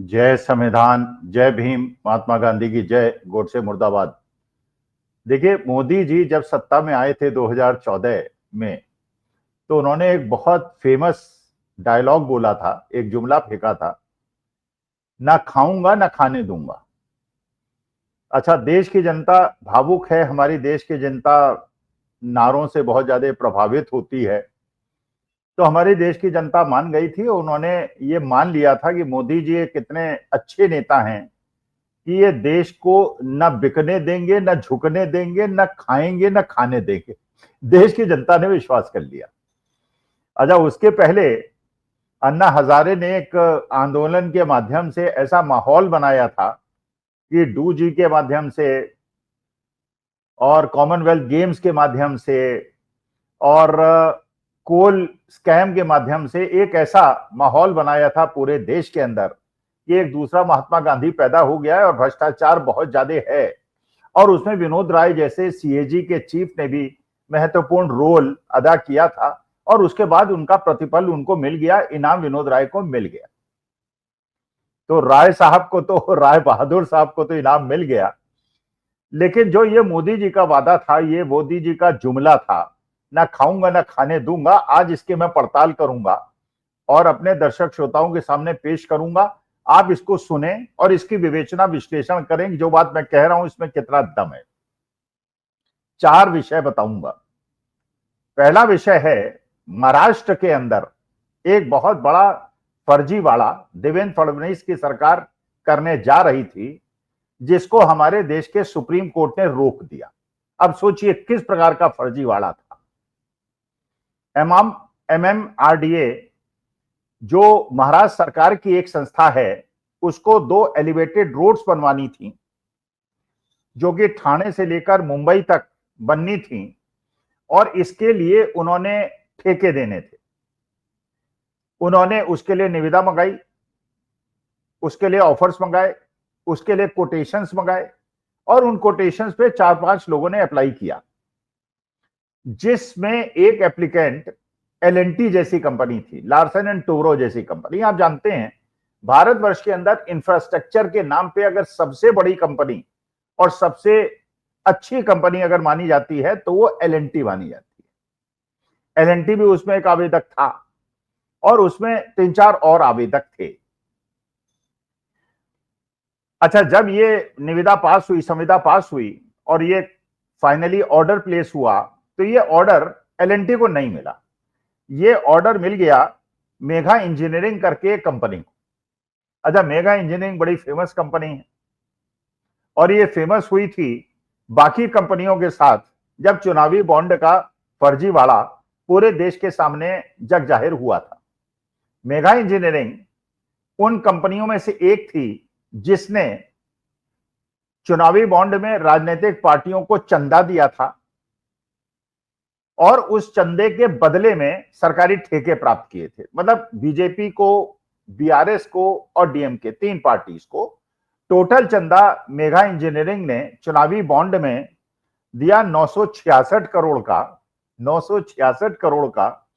जय संविधान, जय भीम, महात्मा गांधी की जय, गोडसे मुर्दाबाद। देखिए, मोदी जी जब सत्ता में आए थे 2014 में, तो उन्होंने एक बहुत फेमस डायलॉग बोला था, एक जुमला फेंका था, ना खाऊंगा ना खाने दूंगा। अच्छा, देश की जनता भावुक है, हमारी देश की जनता नारों से बहुत ज्यादा प्रभावित होती है। तो हमारे देश की जनता मान गई थी, उन्होंने ये मान लिया था कि मोदी जी एक कितने अच्छे नेता हैं कि ये देश को न बिकने देंगे, न झुकने देंगे, न खाएंगे, न खाने देंगे। देश की जनता ने विश्वास कर लिया। अच्छा, उसके पहले अन्ना हजारे ने एक आंदोलन के माध्यम से ऐसा माहौल बनाया था कि डू जी के माध्यम से और कॉमनवेल्थ गेम्स के माध्यम से और कोल स्कैम के माध्यम से एक ऐसा माहौल बनाया था पूरे देश के अंदर कि एक दूसरा महात्मा गांधी पैदा हो गया है और भ्रष्टाचार बहुत ज्यादा है। और उसमें विनोद राय जैसे सीएजी के चीफ ने भी महत्वपूर्ण रोल अदा किया था और उसके बाद उनका प्रतिफल उनको मिल गया, इनाम विनोद राय को मिल गया। तो राय साहब को तो, राय बहादुर साहब को तो इनाम मिल गया, लेकिन जो ये मोदी जी का वादा था, ये मोदी जी का जुमला था, ना खाऊंगा ना खाने दूंगा, आज इसकी मैं पड़ताल करूंगा और अपने दर्शक श्रोताओं के सामने पेश करूंगा। आप इसको सुने और इसकी विवेचना विश्लेषण करें, जो बात मैं कह रहा हूं इसमें कितना दम है। 4 विषय बताऊंगा। पहला विषय है, महाराष्ट्र के अंदर एक बहुत बड़ा फर्जीवाड़ा देवेंद्र फडणवीस की सरकार करने जा रही थी, जिसको हमारे देश के सुप्रीम कोर्ट ने रोक दिया। अब सोचिए किस प्रकार का फर्जीवाड़ा था। एमएमआरडीए जो महाराष्ट्र सरकार की एक संस्था है, उसको 2 एलिवेटेड रोड्स बनवानी थी जो कि ठाणे से लेकर मुंबई तक बननी थी और इसके लिए उन्होंने ठेके देने थे। उन्होंने उसके लिए निविदा मंगाई, उसके लिए ऑफर्स मंगाए, उसके लिए कोटेशंस मंगाए और उन कोटेशंस पे 4-5 लोगों ने अप्लाई किया, जिसमें एक एप्लीकेंट एलएनटी जैसी कंपनी थी, लार्सन एंड टूब्रो जैसी कंपनी। आप जानते हैं भारतवर्ष के अंदर इंफ्रास्ट्रक्चर के नाम पे अगर सबसे बड़ी कंपनी और सबसे अच्छी कंपनी अगर मानी जाती है तो वो एलएनटी मानी जाती है। एलएनटी भी उसमें एक आवेदक था और उसमें 3-4 और आवेदक थे। अच्छा, जब ये निविदा पास हुई, संविदा पास हुई और ये फाइनली ऑर्डर प्लेस हुआ, तो ये ऑर्डर एलएनटी को नहीं मिला। ये ऑर्डर मिल गया मेघा इंजीनियरिंग करके एक कंपनी को। अच्छा, मेघा इंजीनियरिंग बड़ी फेमस कंपनी है और ये फेमस हुई थी बाकी कंपनियों के साथ जब चुनावी बॉन्ड का फर्जीवाड़ा पूरे देश के सामने जग जाहिर हुआ था। मेघा इंजीनियरिंग उन कंपनियों में से एक थी जिसने चुनावी बॉन्ड में राजनीतिक पार्टियों को चंदा दिया था और उस चंदे के बदले में सरकारी ठेके प्राप्त किए थे। मतलब बीजेपी को, बीआरएस को और डीएमके, 3 पार्टीज को टोटल चंदा मेघा इंजीनियरिंग ने चुनावी बॉन्ड में दिया 966 करोड़ का, 966 करोड़ का,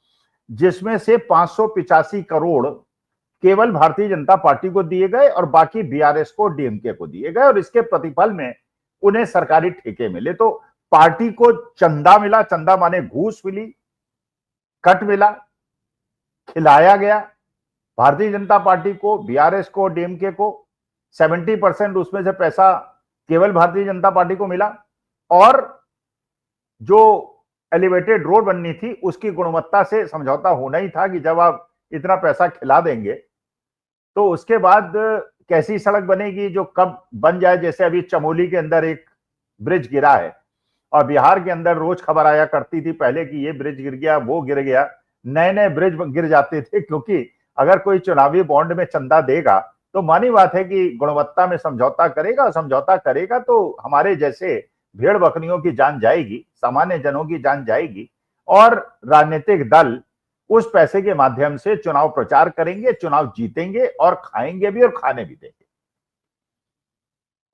जिसमें से 585 करोड़ केवल भारतीय जनता पार्टी को दिए गए और बाकी बीआरएस को, डीएमके को दिए गए और इसके प्रतिफल में उन्हें सरकारी ठेके मिले। तो पार्टी को चंदा मिला, चंदा माने घूस मिली, कट मिला, खिलाया गया भारतीय जनता पार्टी को, बीआरएस को, डीएमके को। 70% उसमें से पैसा केवल भारतीय जनता पार्टी को मिला और जो एलिवेटेड रोड बननी थी उसकी गुणवत्ता से समझौता होना ही था कि जब आप इतना पैसा खिला देंगे तो उसके बाद कैसी सड़क बनेगी जो कब बन जाए। जैसे अभी चमोली के अंदर एक ब्रिज गिरा है और बिहार के अंदर रोज खबर आया करती थी पहले कि ये ब्रिज गिर गया, वो गिर गया, नए नए ब्रिज गिर जाते थे, क्योंकि अगर कोई चुनावी बॉन्ड में चंदा देगा तो मानी बात है कि गुणवत्ता में समझौता करेगा, समझौता करेगा तो हमारे जैसे भेड़ बकरियों की जान जाएगी, सामान्य जनों की जान जाएगी और राजनीतिक दल उस पैसे के माध्यम से चुनाव प्रचार करेंगे, चुनाव जीतेंगे और खाएंगे भी और खाने भी देंगे।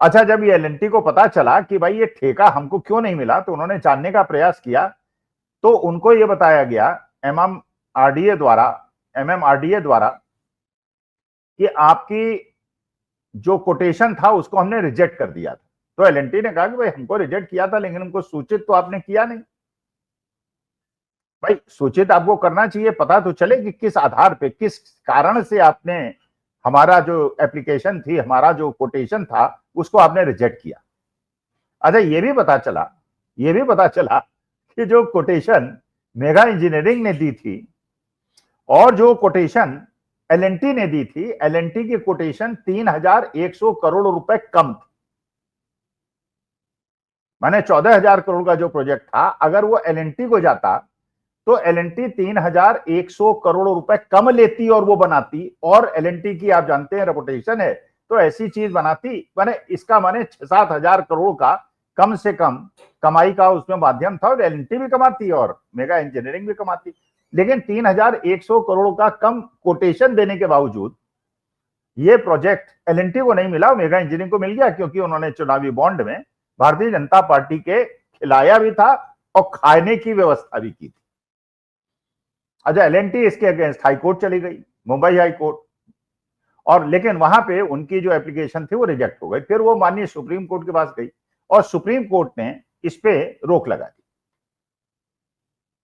अच्छा, जब ये एलएनटी को पता चला कि भाई ये ठेका हमको क्यों नहीं मिला, तो उन्होंने जानने का प्रयास किया। तो उनको ये बताया गया एमएमआरडीए द्वारा कि आपकी जो कोटेशन था उसको हमने रिजेक्ट कर दिया था। तो एलएनटी ने कहा कि भाई हमको रिजेक्ट किया था लेकिन हमको सूचित तो आपने किया नहीं। भाई सूचित आपको करना चाहिए, पता तो चले कि किस आधार पे, किस कारण से आपने हमारा जो एप्लीकेशन थी, हमारा जो कोटेशन था उसको आपने रिजेक्ट किया। अच्छा ये भी पता चला कि जो कोटेशन मेगा इंजीनियरिंग ने दी थी और जो कोटेशन एलएनटी ने दी थी, एलएनटी की कोटेशन 3,100 करोड़ रुपए कम थी। माने 14,000 करोड़ का जो प्रोजेक्ट था, अगर वो एलएनटी को जाता तो एलएनटी 3,100 करोड़ रुपए कम लेती और वो बनाती। और एलएनटी की आप जानते हैं रेपुटेशन है, तो ऐसी चीज बनाती, माने इसका माने 6-7 हजार करोड़ का कम से कम कमाई का उसमें माध्यम था, और एलएनटी भी कमाती और मेगा इंजीनियरिंग भी कमाती। लेकिन 3,100 करोड़ का कम कोटेशन देने के बावजूद ये प्रोजेक्ट एलएनटी को नहीं मिला, मेगा इंजीनियरिंग को मिल गया, क्योंकि उन्होंने चुनावी बॉन्ड में भारतीय जनता पार्टी के खिलाया भी था और खाने की व्यवस्था भी की थी। अच्छा, एलएनटी इसके अगेंस्ट हाईकोर्ट चली गई, मुंबई हाईकोर्ट, और लेकिन वहां पे उनकी जो एप्लीकेशन थी वो रिजेक्ट हो गई। फिर वो माननीय सुप्रीम कोर्ट के पास गई और सुप्रीम कोर्ट ने इस पे रोक लगा दी।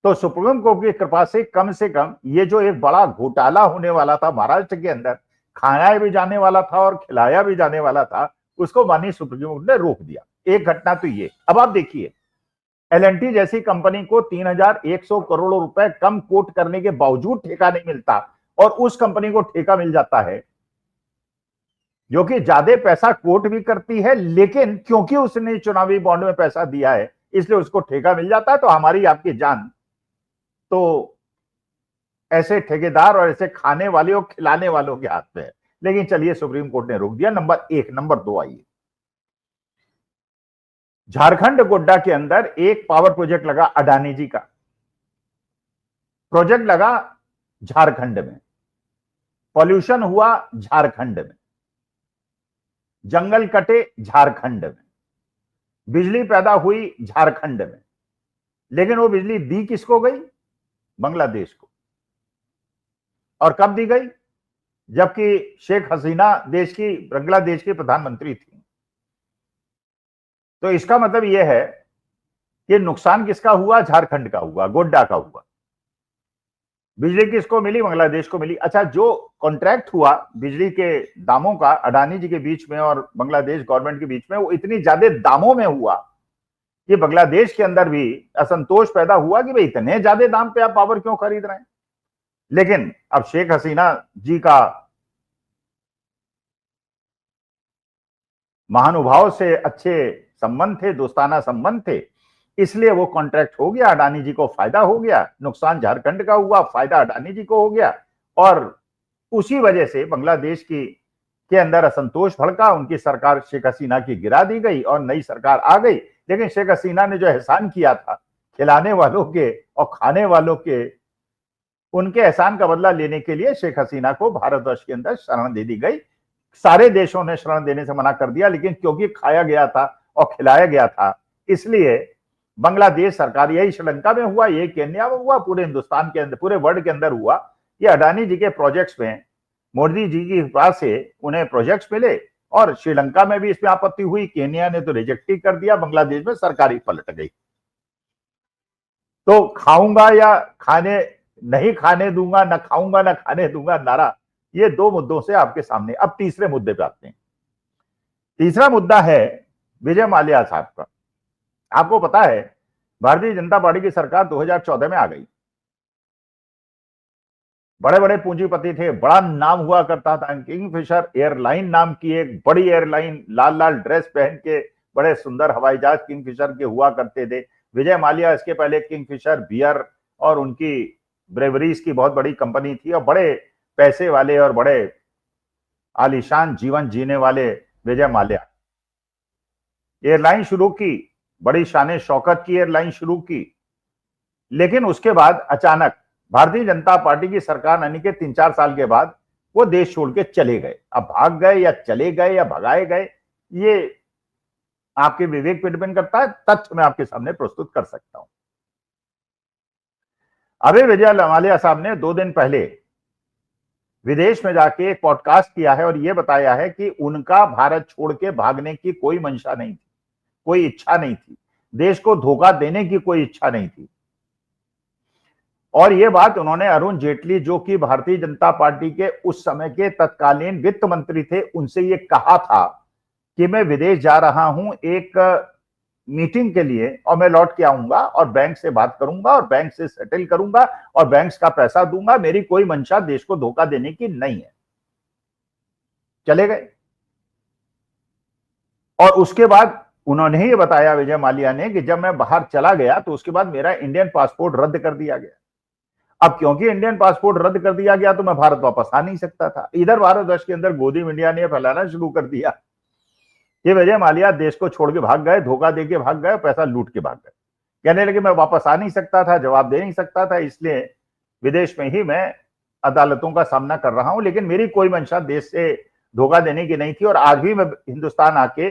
तो सुप्रीम कोर्ट की कृपा से कम ये जो एक बड़ा घोटाला होने वाला था महाराष्ट्र के अंदर, खाया भी जाने वाला था और खिलाया भी जाने वाला था, उसको माननीय सुप्रीम कोर्ट ने रोक दिया। एक घटना तो ये। अब आप देखिए, एलएनटी जैसी कंपनी को 3,100 करोड़ रुपए कम कोट करने के बावजूद ठेका नहीं मिलता, और उस कंपनी को ठेका मिल जाता है जो कि ज्यादा पैसा कोट भी करती है, लेकिन क्योंकि उसने चुनावी बॉन्ड में पैसा दिया है इसलिए उसको ठेका मिल जाता है। तो हमारी आपकी जान तो ऐसे ठेकेदार और ऐसे खाने वाले और खिलाने वालों के हाथ में है। लेकिन चलिए, सुप्रीम कोर्ट ने रोक दिया, नंबर एक। नंबर दो, आइए, झारखंड गोड्डा के अंदर एक पावर प्रोजेक्ट लगा, अडानी जी का प्रोजेक्ट लगा झारखंड में। पॉल्यूशन हुआ झारखंड में, जंगल कटे झारखंड में, बिजली पैदा हुई झारखंड में, लेकिन वो बिजली दी किसको गई? बांग्लादेश को। और कब दी गई? जबकि शेख हसीना बांग्लादेश की प्रधानमंत्री थी। तो इसका मतलब यह है कि नुकसान किसका हुआ? झारखंड का हुआ, गोड्डा का हुआ। बिजली किसको मिली? बांग्लादेश को मिली। अच्छा, जो कॉन्ट्रैक्ट हुआ बिजली के दामों का अडानी जी के बीच में और बांग्लादेश गवर्नमेंट के बीच में, वो इतनी ज्यादा दामों में हुआ कि बांग्लादेश के अंदर भी असंतोष पैदा हुआ कि भाई इतने ज्यादा दाम पे आप पावर क्यों खरीद रहे हैं। लेकिन अब शेख हसीना जी का महानुभाव से अच्छे संबंध थे, दोस्ताना संबंध थे, इसलिए वो कॉन्ट्रैक्ट हो गया, अडानी जी को फायदा हो गया। नुकसान झारखंड का हुआ, फायदा अडानी जी को हो गया। और उसी वजह से बांग्लादेश के अंदर असंतोष भड़का, उनकी सरकार शेख हसीना की गिरा दी गई और नई सरकार आ गई। लेकिन शेख हसीना ने जो एहसान किया था खिलाने वालों के और खाने वालों के, उनके एहसान का बदला लेने के लिए शेख हसीना को भारतवर्ष के अंदर शरण दे दी गई। सारे देशों ने शरण देने से मना कर दिया, लेकिन क्योंकि खाया गया था और खिलाया गया था, इसलिए बांग्लादेश सरकार, यही श्रीलंका में हुआ, यही केन्या में हुआ, पूरे हिंदुस्तान के अंदर, पूरे वर्ल्ड के अंदर हुआ। ये अडानी जी के प्रोजेक्ट्स में मोदी जी की कृपा से उन्हें प्रोजेक्ट्स मिले, और श्रीलंका में भी इसमें आपत्ति हुई, केन्या ने तो रिजेक्ट ही कर दिया, बांग्लादेश में सरकार ही पलट गई। तो खाऊंगा या खाने नहीं खाने दूंगा, ना खाऊंगा ना खाने दूंगा नारा, ये दो मुद्दों से आपके सामने। अब तीसरे मुद्दे पे आते हैं। तीसरा मुद्दा है विजय माल्या साहब का। आपको पता है भारतीय जनता पार्टी की सरकार 2014 में आ गई। बड़े बड़े पूंजीपति थे, बड़ा नाम हुआ करता था। किंगफिशर एयरलाइन नाम की एक बड़ी एयरलाइन, लाल लाल ड्रेस पहन के बड़े सुंदर हवाई जहाज किंगफिशर के हुआ करते थे। विजय माल्या इसके पहले किंगफिशर बियर और उनकी ब्रेवरीज की बहुत बड़ी कंपनी थी, और बड़े पैसे वाले और बड़े आलीशान जीवन जीने वाले विजय माल्या एयरलाइन शुरू की, बड़ी शान शौकत की एयरलाइन शुरू की। लेकिन उसके बाद अचानक भारतीय जनता पार्टी की सरकार आने के 3-4 साल के बाद वो देश छोड़ के चले गए। अब भाग गए या चले गए या भगाए गए, ये आपके विवेक पे डिपेंड करता है। तथ्य मैं आपके सामने प्रस्तुत कर सकता हूं। अभी विजय माल्या साहब ने 2 दिन पहले विदेश में जाके एक पॉडकास्ट किया है और यह बताया है कि उनका भारत छोड़ के भागने की कोई मंशा नहीं थी, कोई इच्छा नहीं थी, देश को धोखा देने की कोई इच्छा नहीं थी। और यह बात उन्होंने अरुण जेटली, जो कि भारतीय जनता पार्टी के उस समय के तत्कालीन वित्त मंत्री थे, उनसे ये कहा था कि मैं विदेश जा रहा हूं एक मीटिंग के लिए और मैं लौट के आऊंगा और बैंक से बात करूंगा और बैंक से सेटल करूंगा और बैंक का पैसा दूंगा, मेरी कोई मंशा देश को धोखा देने की नहीं है। चले गए। और उसके बाद उन्होंने ही बताया, विजय माल्या ने, कि जब मैं बाहर चला गया तो उसके बाद मेरा इंडियन पासपोर्ट रद्द कर दिया गया। अब क्योंकि इंडियन पासपोर्ट रद्द कर दिया गया तो मैं भारत वापस आ नहीं सकता था। इधर भारतवर्ष के अंदर गोदी मीडिया ने फैलाना शुरू कर दिया कि विजय माल्या देश को छोड़ के भाग गए, धोखा दे के भाग गए, पैसा लूट के भाग गए। कहने लगे मैं वापस आ नहीं सकता था, जवाब दे नहीं सकता था, इसलिए विदेश में ही मैं अदालतों का सामना कर रहा हूं, लेकिन मेरी कोई मंशा देश से धोखा देने की नहीं थी और आज भी मैं हिंदुस्तान आके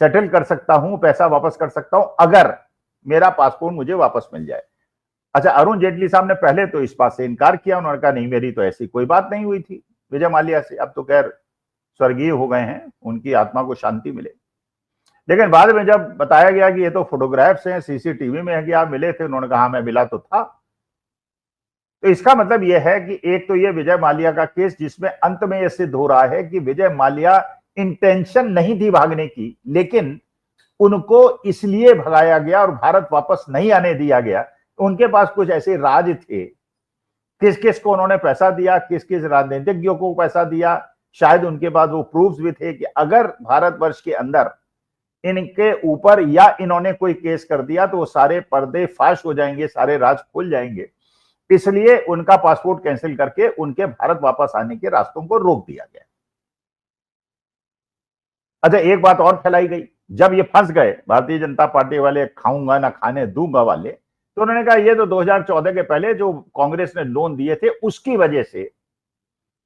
सेटल कर सकता हूं, पैसा वापस कर सकता हूं, अगर मेरा पासपोर्ट मुझे वापस मिल जाए। अच्छा, अरुण जेटली साहब ने पहले तो इस बात से इनकार किया, उन्होंने कहा नहीं, मेरी तो ऐसी कोई बात नहीं हुई थी विजय माल्या से। अब तो खैर स्वर्गीय हो गए हैं, उनकी आत्मा को शांति मिले। लेकिन बाद में जब बताया गया कि ये तो फोटोग्राफ्स हैं, सीसीटीवी में है कि आप मिले थे, उन्होंने कहा मैं मिला तो था। तो इसका मतलब यह है कि एक तो ये विजय माल्या का केस, जिसमें अंत में यह सिद्ध हो रहा है कि विजय माल्या इंटेंशन नहीं थी भागने की, लेकिन उनको इसलिए भगाया गया और भारत वापस नहीं आने दिया गया। उनके पास कुछ ऐसे राज थे, किस किस को उन्होंने पैसा दिया, किस किस राजनीतिज्ञों को पैसा दिया, शायद उनके पास वो प्रूफ्स भी थे कि अगर भारतवर्ष के अंदर इनके ऊपर या इन्होंने कोई केस कर दिया तो वो सारे पर्दे फाश हो जाएंगे, सारे राज खुल जाएंगे। इसलिए उनका पासपोर्ट कैंसिल करके उनके भारत वापस आने के रास्तों को रोक दिया गया। अच्छा, एक बात और फैलाई गई, जब ये फंस गए भारतीय जनता पार्टी वाले, खाऊंगा ना खाने दूंगा वाले, तो उन्होंने कहा ये तो 2014 के पहले जो कांग्रेस ने लोन दिए थे उसकी वजह से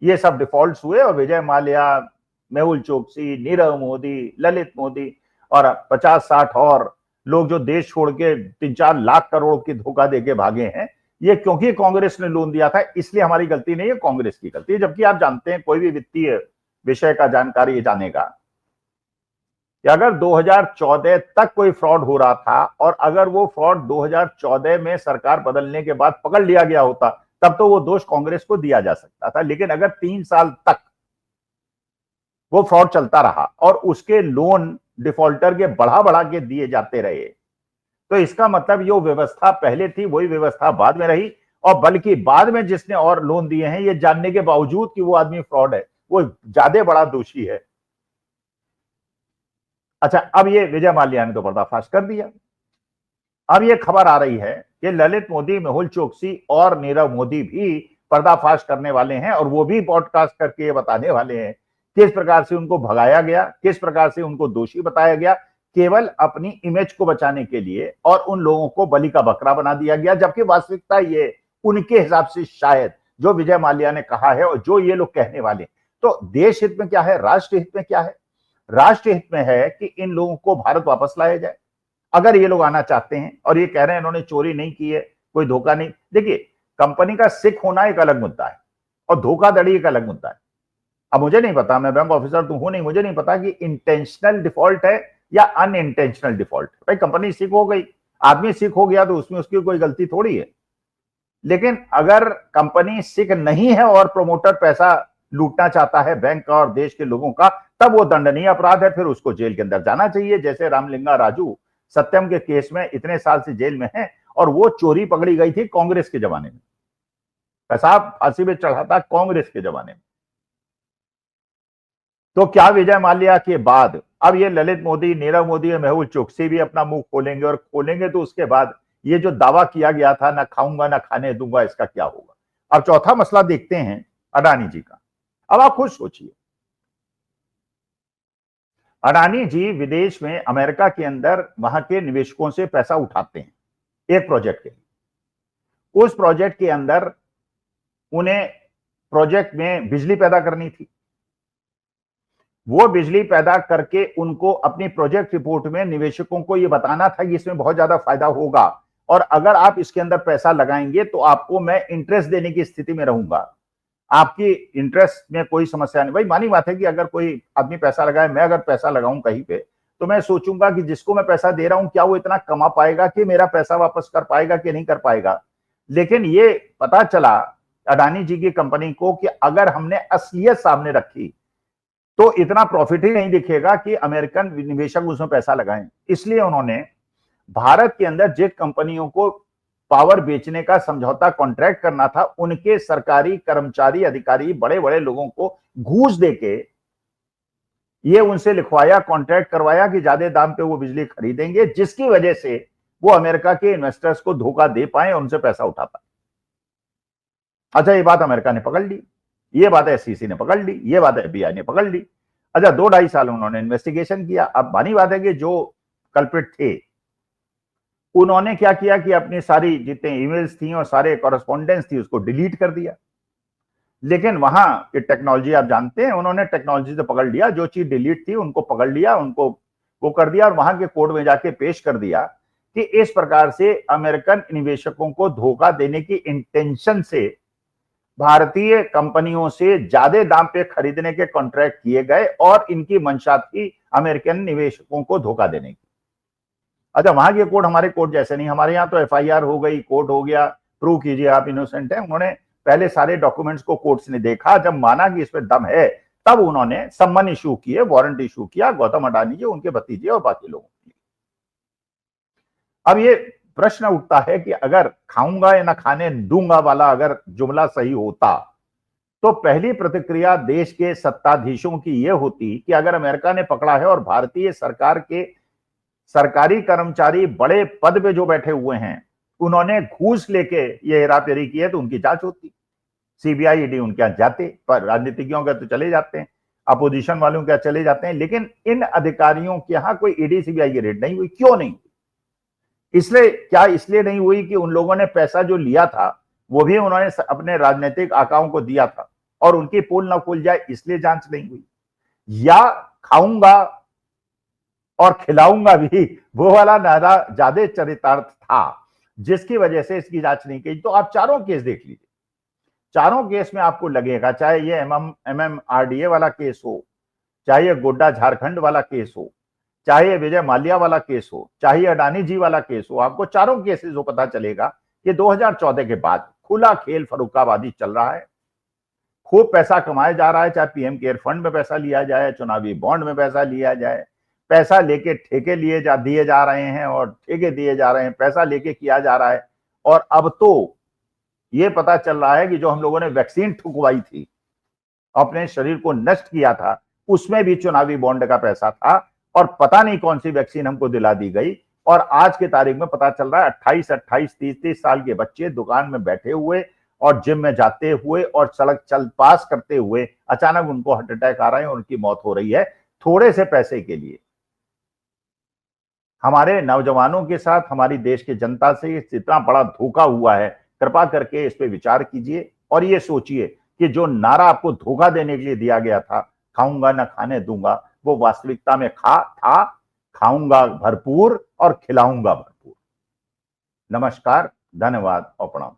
ये सब डिफॉल्ट्स हुए और विजय माल्या, मेहुल चोकसी, नीरव मोदी, ललित मोदी और 50-60 और लोग जो देश छोड़ के 3-4 लाख करोड़ की धोखा देके भागे हैं, ये क्योंकि कांग्रेस ने लोन दिया था, इसलिए हमारी गलती नहीं है, कांग्रेस की गलती है। जबकि आप जानते हैं, कोई भी वित्तीय विषय का जानकारी जानेगा कि अगर 2014 तक कोई फ्रॉड हो रहा था और अगर वो फ्रॉड 2014 में सरकार बदलने के बाद पकड़ लिया गया होता, तब तो वो दोष कांग्रेस को दिया जा सकता था। लेकिन अगर 3 साल तक वो फ्रॉड चलता रहा और उसके लोन डिफॉल्टर के बढ़ा बढ़ा के दिए जाते रहे, तो इसका मतलब जो व्यवस्था पहले थी वही व्यवस्था बाद में रही, और बल्कि बाद में जिसने और लोन दिए हैं, ये जानने के बावजूद कि वो आदमी फ्रॉड है, वो ज्यादा बड़ा दोषी है। अच्छा, अब ये विजय माल्या ने तो पर्दाफाश कर दिया। अब ये खबर आ रही है कि ललित मोदी, मेहुल चोकसी और नीरव मोदी भी पर्दाफाश करने वाले हैं और वो भी पॉडकास्ट करके ये बताने वाले हैं किस प्रकार से उनको भगाया गया, किस प्रकार से उनको दोषी बताया गया, केवल अपनी इमेज को बचाने के लिए, और उन लोगों को बलि का बकरा बना दिया गया। जबकि वास्तविकता ये उनके हिसाब से शायद जो विजय माल्या ने कहा है और जो ये लोग कहने वाले, तो देश हित में क्या है, राष्ट्र हित में क्या है? राष्ट्र हित में है कि इन लोगों को भारत वापस लाया जाए, अगर ये लोग आना चाहते हैं। और ये कह रहे हैं इन्होंने चोरी नहीं की है, कोई धोखा नहीं। देखिए, कंपनी का सिख होना एक अलग मुद्दा है और धोखाधड़ी एक अलग मुद्दा है। अब मुझे नहीं पता, मैं बैंक ऑफिसर तो हूं नहीं, मुझे नहीं पता कि इंटेंशनल डिफॉल्ट है या अनइंटेंशनल डिफॉल्ट। भाई कंपनी सिख हो गई, आदमी सिख हो गया तो उसमें उसकी कोई गलती थोड़ी है। लेकिन अगर कंपनी सिख नहीं है और प्रमोटर पैसा लूटना चाहता है बैंक का और देश के लोगों का, तब वो दंडनीय अपराध है, फिर उसको जेल के अंदर जाना चाहिए। जैसे रामलिंगा राजू सत्यम के केस में इतने साल से जेल में है और वो चोरी पकड़ी गई थी कांग्रेस के जमाने में, पैसा फांसी में चढ़ा था कांग्रेस के जमाने में। तो क्या विजय माल्या के बाद अब ये ललित मोदी, नीरव मोदी और मेहुल चोकसी भी अपना मुंह खोलेंगे? और खोलेंगे तो उसके बाद ये जो दावा किया गया था, ना खाऊंगा ना खाने दूंगा, इसका क्या होगा? अब चौथा मसला देखते हैं अडानी जी का। अब आप खुद सोचिए, अडानी जी विदेश में, अमेरिका के अंदर वहां के निवेशकों से पैसा उठाते हैं एक प्रोजेक्ट के लिए। उस प्रोजेक्ट के अंदर उन्हें प्रोजेक्ट में बिजली पैदा करनी थी। वो बिजली पैदा करके उनको अपनी प्रोजेक्ट रिपोर्ट में निवेशकों को यह बताना था कि इसमें बहुत ज्यादा फायदा होगा और अगर आप इसके अंदर पैसा लगाएंगे तो आपको मैं इंटरेस्ट देने की स्थिति में रहूंगा। आपकी इंटरेस्ट में कोई समस्या नहीं। भाई मानी बात है कि अगर कोई आदमी पैसा लगाए, मैं अगर पैसा लगाऊं कहीं पे, तो मैं सोचूंगा कि जिसको मैं पैसा दे रहा हूं क्या वो इतना कमा पाएगा कि मेरा पैसा वापस कर पाएगा कि नहीं कर पाएगा। लेकिन ये पता चला अडानी जी की कंपनी को कि अगर हमने असलियत सामने रखी तो इतना प्रॉफिट ही नहीं दिखेगा कि अमेरिकन निवेशक उसमें पैसा लगाएं। इसलिए उन्होंने भारत के अंदर जिन कंपनियों को पावर बेचने का समझौता कॉन्ट्रैक्ट करना था, उनके सरकारी कर्मचारी अधिकारी बड़े बड़े लोगों को घूस देके ये उनसे लिखवाया, कॉन्ट्रैक्ट करवाया कि ज्यादा दाम पे वो बिजली खरीदेंगे, जिसकी वजह से वो अमेरिका के इन्वेस्टर्स को धोखा दे पाए और उनसे पैसा उठा पाए। अच्छा, ये बात अमेरिका ने पकड़ ली, ये बात एसईसी ने पकड़ ली, ये बात एफबीआई ने पकड़ ली। अच्छा, 2-2.5 साल उन्होंने इन्वेस्टिगेशन किया। अब मानी बात है कि जो कल्प्रिट थे उन्होंने क्या किया कि अपनी सारी जितने ईमेल्स थी और सारे कॉरेस्पॉन्डेंस थी उसको डिलीट कर दिया। लेकिन वहां की टेक्नोलॉजी आप जानते हैं, उन्होंने टेक्नोलॉजी से पकड़ लिया, जो चीज डिलीट थी उनको पकड़ लिया, उनको वो कर दिया और वहां के कोर्ट में जाके पेश कर दिया कि इस प्रकार से अमेरिकन निवेशकों को धोखा देने की इंटेंशन से भारतीय कंपनियों से ज्यादा दाम पे खरीदने के कॉन्ट्रैक्ट किए गए और इनकी मंशा थी अमेरिकन निवेशकों को धोखा देने की। अच्छा, वहां के कोर्ट हमारे कोर्ट जैसे नहीं, हमारे यहाँ तो एफआईआर हो गई, कोर्ट हो गया, प्रूव कीजिए आप इनोसेंट है। उन्होंने पहले सारे डॉक्यूमेंट्स को कोर्ट्स ने देखा, जब माना कि इसमें दम है तब उन्होंने सम्मन इशू किए, वारंट इशू किया गौतम अडानी जी, उनके भतीजे और बाकी लोगों के लिए। अब ये प्रश्न उठता है कि अगर खाऊंगा या ना खाने दूंगा वाला अगर जुमला सही होता तो पहली प्रतिक्रिया देश के सत्ताधीशों की यह होती कि अगर अमेरिका ने पकड़ा है और भारतीय सरकार के सरकारी कर्मचारी बड़े पद पे जो बैठे हुए हैं उन्होंने घूस लेके ये हेराफेरी की है तो उनकी जांच होती, सीबीआई ईडी उनके यहां जाते, पर राजनीतिज्ञों के तो चले जाते हैं, अपोजिशन वालों के चले जाते हैं, लेकिन इन अधिकारियों के यहां कोई ईडी सीबीआई की रेड नहीं हुई। क्यों नहीं? इसलिए क्या इसलिए नहीं हुई कि उन लोगों ने पैसा जो लिया था वो भी उन्होंने अपने राजनीतिक आकाओं को दिया था और उनकी पोल न खुल जाए इसलिए जांच नहीं हुई, या खाऊंगा और खिलाऊंगा भी वो वाला नारा ज्यादा चरितार्थ था जिसकी वजह से इसकी जांच नहीं की। तो आप चारों केस देख लीजिए, चारों केस में आपको लगेगा, चाहे ये एमएमआरडीए वाला केस हो, चाहे ये गोड्डा झारखंड वाला केस हो, चाहे ये विजय माल्या वाला केस हो, चाहे अडानी जी वाला केस हो, आपको चारों केसेस को पता चलेगा कि 2014 के बाद खुला खेल फर्रुखाबादी चल रहा है, खूब पैसा कमाया जा रहा है, चाहे पीएम केयर फंड में पैसा लिया जाए, चुनावी बॉन्ड में पैसा लिया जाए, पैसा लेके ठेके दिए जा रहे हैं और ठेके दिए जा रहे हैं, पैसा लेके किया जा रहा है। और अब तो ये पता चल रहा है कि जो हम लोगों ने वैक्सीन ठुकवाई थी, अपने शरीर को नष्ट किया था, उसमें भी चुनावी बॉन्ड का पैसा था और पता नहीं कौन सी वैक्सीन हमको दिला दी गई। और आज की तारीख में पता चल रहा है 28-28, 30-30 साल के बच्चे दुकान में बैठे हुए और जिम में जाते हुए और सड़क चल पास करते हुए अचानक उनको हार्ट अटैक आ रहे हैं और उनकी मौत हो रही है थोड़े से पैसे के लिए। हमारे नौजवानों के साथ हमारी देश की जनता से इतना बड़ा धोखा हुआ है, कृपा करके इस पे विचार कीजिए और ये सोचिए कि जो नारा आपको धोखा देने के लिए दिया गया था, खाऊंगा ना खाने दूंगा, वो वास्तविकता में खाऊंगा भरपूर और खिलाऊंगा भरपूर। नमस्कार, धन्यवाद और प्रणाम।